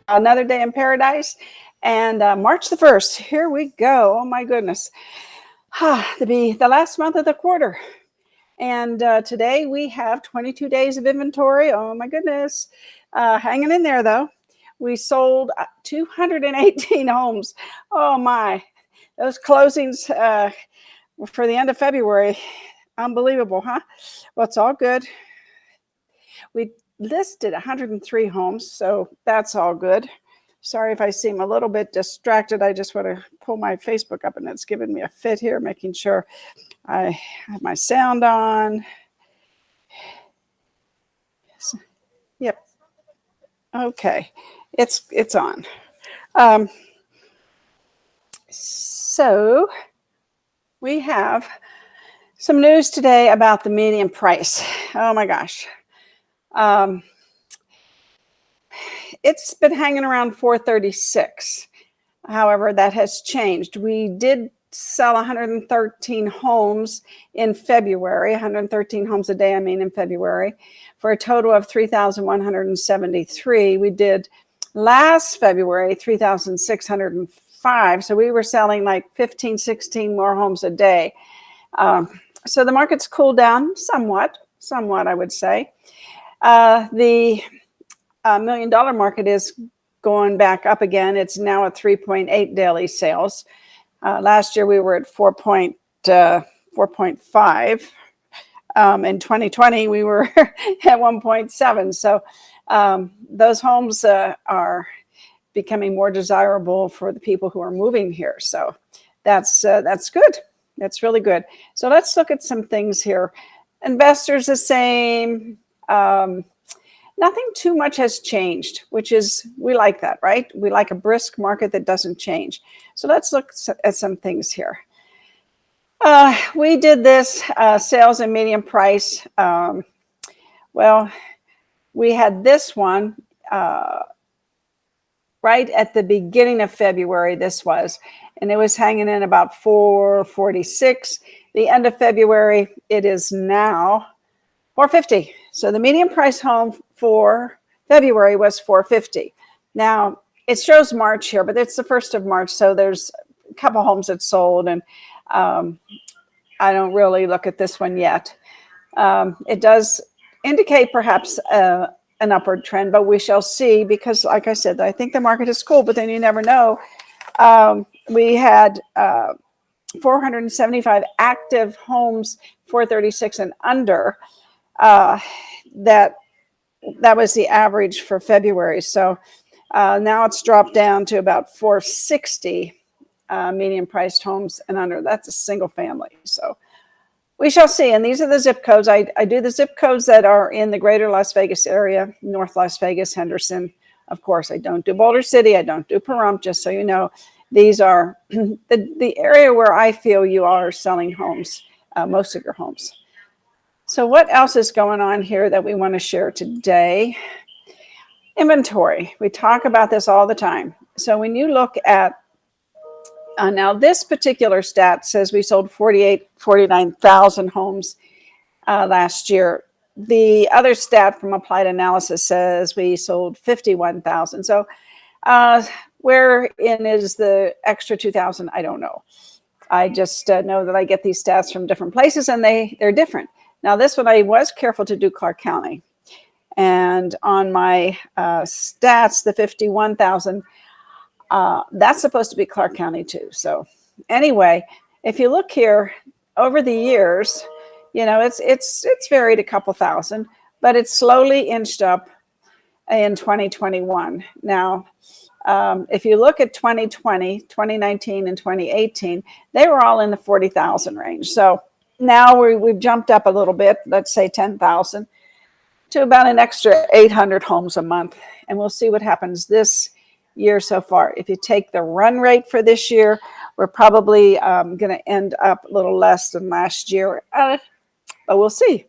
Another day in paradise. And March the 1st, here we go. Oh my goodness. To be the last month of the quarter. And today we have 22 days of inventory. Oh my goodness. Hanging in there though. We sold 218 homes. Oh my. Those closings for the end of February. Unbelievable, huh? Well, it's all good. We listed 103 homes, so that's all good. Sorry if I seem a little bit distracted. I just want to pull my Facebook up and it's giving me a fit here, making sure I have my sound on. Yep. Okay. It's on. So we have some news today about the median price. Oh my gosh. It's been hanging around 436. However, that has changed. We did sell 113 homes in February, 113 homes a day, I mean, in February, for a total of 3,173. We did last February 3,605. So we were selling like 15, 16 more homes a day. So the market's cooled down somewhat, I would say. The $1 million market is going back up again. It's now at 3.8 daily sales. Last year we were at 4.5. In 2020 we were at 1.7. So those homes are becoming more desirable for the people who are moving here. So that's good. That's really good. So let's look at some things here. Investors the same. Nothing too much has changed, which is, we like that, right? We like a brisk market that doesn't change. So let's look at some things here. We did this sales and median price. Well, we had this one right at the beginning of February, this was, and it was hanging in about 446. The end of February, it is now 450. So the median price home for February was 450. Now it shows March here, but it's the 1st of March. So there's a couple homes that sold, and I don't really look at this one yet. It does indicate perhaps an upward trend, but we shall see, because like I said, I think the market is cool, but then you never know. We had 475 active homes, 436 and under. That was the average for February. So now it's dropped down to about 460 median priced homes and under. That's a single family. So we shall see. And these are the zip codes. I do the zip codes that are in the greater Las Vegas area, North Las Vegas, Henderson. Of course, I don't do Boulder City. I don't do Pahrump, just so you know. These are the area where I feel you are selling homes, most of your homes. So what else is going on here that we want to share today? Inventory. We talk about this all the time. So when you look at, now this particular stat says we sold 49,000 homes last year. The other stat from Applied Analysis says we sold 51,000. So wherein is the extra 2,000? I don't know. I just know that I get these stats from different places, and they're different. Now, this one, I was careful to do Clark County. And on my stats, the 51,000, that's supposed to be Clark County too. So anyway, if you look here over the years, you know, it's varied a couple thousand, but it's slowly inched up in 2021. Now, if you look at 2020, 2019, and 2018, they were all in the 40,000 range. So now we've jumped up a little bit, let's say 10,000, to about an extra 800 homes a month. And we'll see what happens this year so far. If you take the run rate for this year, we're probably going to end up a little less than last year, but we'll see.